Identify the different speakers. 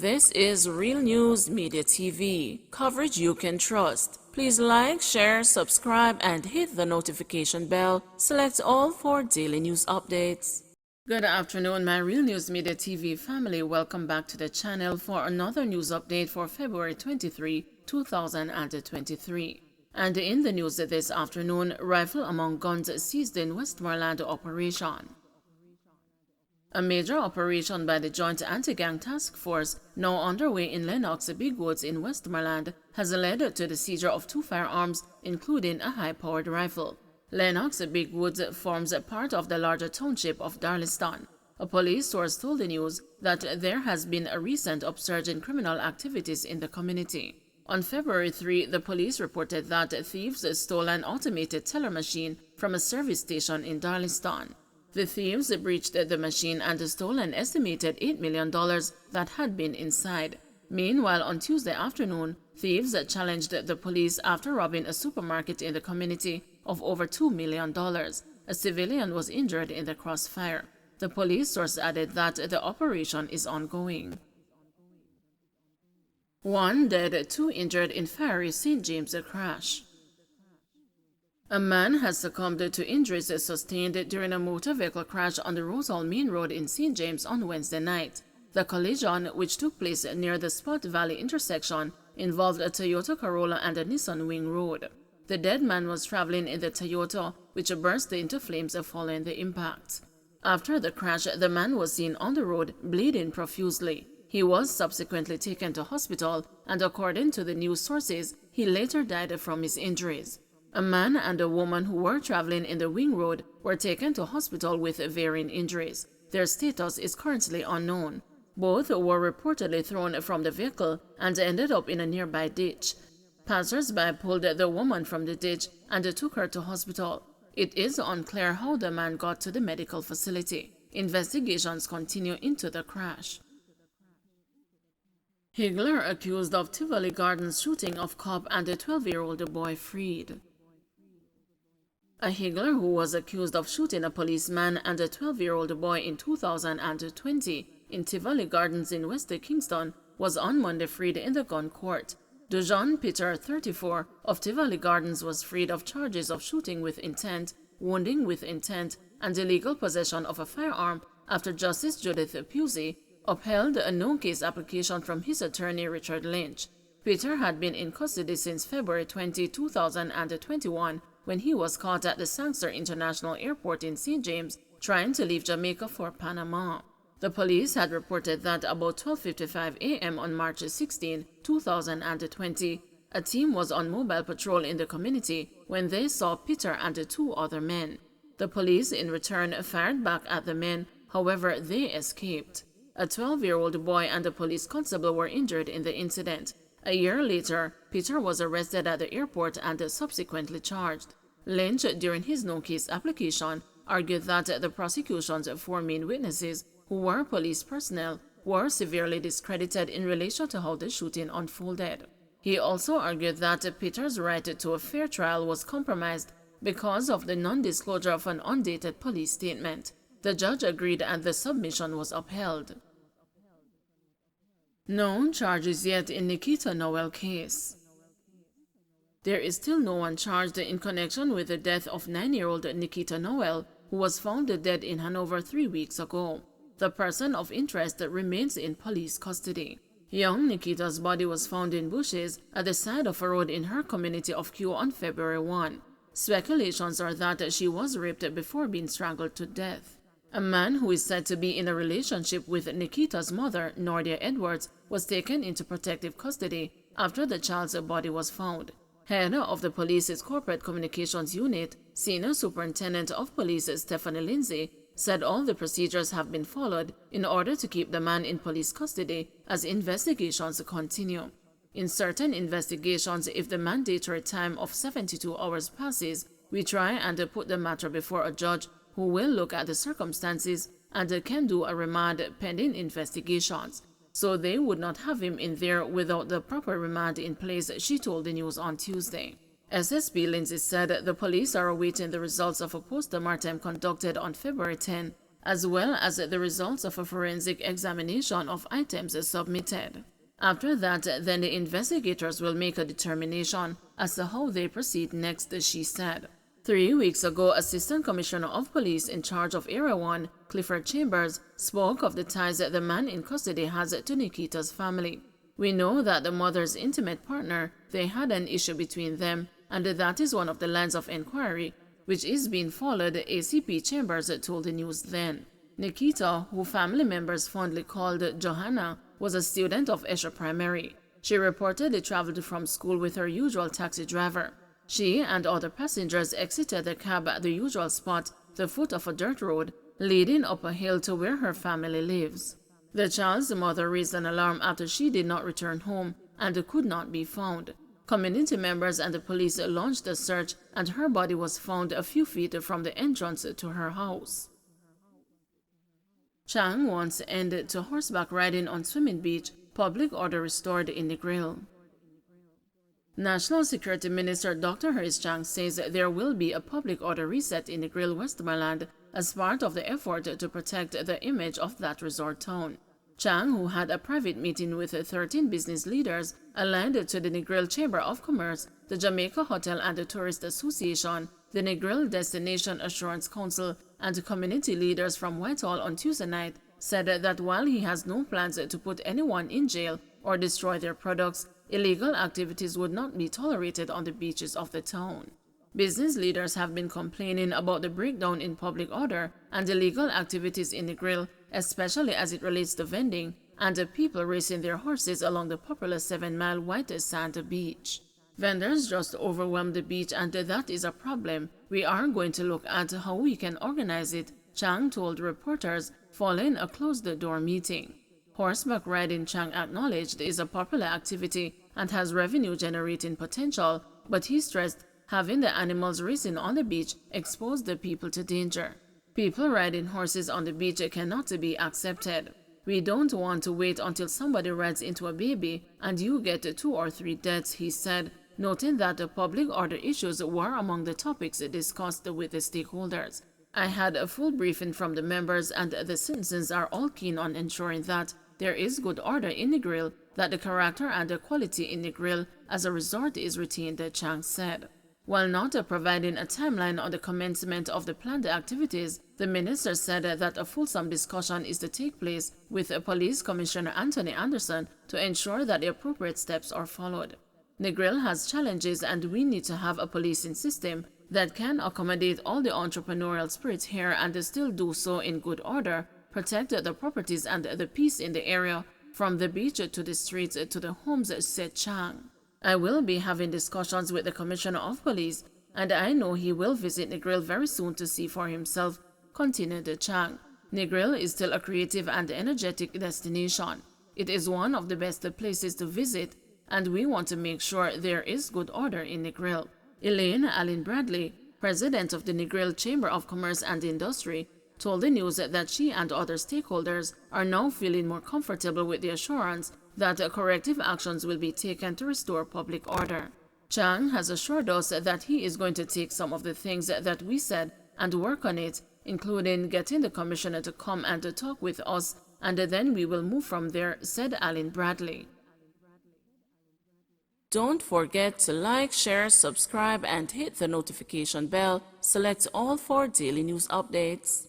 Speaker 1: This is Real News Media TV, coverage you can trust. Please like, share, subscribe, and hit the notification bell. Select all for daily news updates. Good afternoon, my Real News Media TV family. Welcome back to the channel for another news update for February 23, 2023. And in the news this afternoon, rifle among guns seized in Westmoreland operation. A major operation by the Joint Anti-Gang Task Force, now underway in Lennox Big Woods in Westmoreland, has led to the seizure of 2 firearms, including a high-powered rifle. Lennox Big Woods forms part of the larger township of Darlington. A police source told the news that there has been a recent upsurge in criminal activities in the community. On February 3, the police reported that thieves stole an automated teller machine from a service station in Darlington. The thieves breached the machine and stole an estimated $8 million that had been inside. Meanwhile, on Tuesday afternoon, thieves challenged the police after robbing a supermarket in the community of over $2 million. A civilian was injured in the crossfire. The police source added that the operation is ongoing. 1 dead, 2 injured in fiery St. James crash. A man has succumbed to injuries sustained during a motor vehicle crash on the Rosal Main Road in St. James on Wednesday night. The collision, which took place near the Spot Valley intersection, involved a Toyota Corolla and a Nissan Wing Road. The dead man was traveling in the Toyota, which burst into flames following the impact. After the crash, the man was seen on the road bleeding profusely. He was subsequently taken to hospital, and according to the news sources, he later died from his injuries. A man and a woman who were traveling in the Wing Road were taken to hospital with varying injuries. Their status is currently unknown. Both were reportedly thrown from the vehicle and ended up in a nearby ditch. Passers-by pulled the woman from the ditch and took her to hospital. It is unclear how the man got to the medical facility. Investigations continue into the crash. Higgler accused of Tivoli Gardens shooting of cop and a 12-year-old boy freed. A Higgler who was accused of shooting a policeman and a 12-year-old boy in 2020 in Tivoli Gardens in West Kingston was on Monday freed in the gun court. Dujon Peter, 34, of Tivoli Gardens was freed of charges of shooting with intent, wounding with intent, and illegal possession of a firearm after Justice Judith Pusey upheld a no-case application from his attorney Richard Lynch. Peter had been in custody since February 20, 2021, when he was caught at the Sangster International Airport in St. James trying to leave Jamaica for Panama. The police had reported that about 12:55 a.m. on March 16, 2020, a team was on mobile patrol in the community when they saw Peter and 2 other men. The police in return fired back at the men, however they escaped. A 12-year-old boy and a police constable were injured in the incident. A year later, Peter was arrested at the airport and subsequently charged. Lynch, during his no-case application, argued that the prosecution's 4 main witnesses, who were police personnel, were severely discredited in relation to how the shooting unfolded. He also argued that Peter's right to a fair trial was compromised because of the non-disclosure of an undated police statement. The judge agreed and the submission was upheld. No charges yet in Nikita Noel case. There is still no one charged in connection with the death of 9-year-old Nikita Noel, who was found dead in Hanover 3 weeks ago. The person of interest remains in police custody. Young Nikita's body was found in bushes at the side of a road in her community of Kew on February 1. Speculations are that she was raped before being strangled to death. A man who is said to be in a relationship with Nikita's mother, Nordia Edwards, was taken into protective custody after the child's body was found. Head of the police's corporate communications unit, Senior Superintendent of Police Stephanie Lindsay, said all the procedures have been followed in order to keep the man in police custody as investigations continue. In certain investigations, if the mandatory time of 72 hours passes, we try and put the matter before a judge who will look at the circumstances and can do a remand pending investigations. So they would not have him in there without the proper remand in place, she told the news on Tuesday. SSP Lindsay said the police are awaiting the results of a post-mortem conducted on February 10 as well as the results of a forensic examination of items submitted. After that, then the investigators will make a determination as to how they proceed next, she said. 3 weeks ago, Assistant Commissioner of Police in charge of Area 1, Clifford Chambers, spoke of the ties that the man in custody has to Nikita's family. We know that the mother's intimate partner, they had an issue between them, and that is one of the lines of inquiry which is being followed, ACP Chambers told the news then. Nikita, who family members fondly called Johanna, was a student of Esher Primary. She reportedly traveled from school with her usual taxi driver. She and other passengers exited the cab at the usual spot, the foot of a dirt road, leading up a hill to where her family lives. The child's mother raised an alarm after she did not return home and could not be found. Community members and the police launched a search, and her body was found a few feet from the entrance to her house. Chang wants end to horseback riding on swimming beach, public order restored in Negril. National Security Minister Dr. Harris Chang says there will be a public order reset in Negril, Westmoreland, as part of the effort to protect the image of that resort town. Chang, who had a private meeting with 13 business leaders aligned to the Negril Chamber of Commerce, the Jamaica Hotel and Tourist Association, the Negril Destination Assurance Council, and community leaders from Whitehall on Tuesday night, said that while he has no plans to put anyone in jail or destroy their products, illegal activities would not be tolerated on the beaches of the town. Business leaders have been complaining about the breakdown in public order and illegal activities in Negril, especially as it relates to vending and the people racing their horses along the popular 7-mile white sand beach. Vendors just overwhelm the beach, and that is a problem. We are going to look at how we can organize it, Chang told reporters following a closed-door meeting. Horseback riding, Chang acknowledged, is a popular activity and has revenue-generating potential, but he stressed having the animals racing on the beach exposed the people to danger. People riding horses on the beach cannot be accepted. We don't want to wait until somebody rides into a baby and you get 2 or 3 deaths, he said, noting that the public order issues were among the topics discussed with the stakeholders. I had a full briefing from the members, and the citizens are all keen on ensuring that there is good order in Negril, that the character and the quality in Negril as a resort is retained, Chang said. While not providing a timeline on the commencement of the planned activities, the minister said that a fulsome discussion is to take place with Police Commissioner Anthony Anderson to ensure that the appropriate steps are followed. Negril has challenges, and we need to have a policing system that can accommodate all the entrepreneurial spirit here and still do so in good order, protect the properties and the peace in the area, from the beach to the streets to the homes, said Chang. I will be having discussions with the Commissioner of Police, and I know he will visit Negril very soon to see for himself, continued Chang. Negril is still a creative and energetic destination. It is one of the best places to visit, and we want to make sure there is good order in Negril. Elaine Allen Bradley, president of the Negril Chamber of Commerce and Industry, told the news that she and other stakeholders are now feeling more comfortable with the assurance that corrective actions will be taken to restore public order. Chang has assured us that he is going to take some of the things that we said and work on it, including getting the commissioner to come and to talk with us, and then we will move from there, said Allen Bradley. Don't forget to like, share, subscribe, and hit the notification bell. Select all for daily news updates.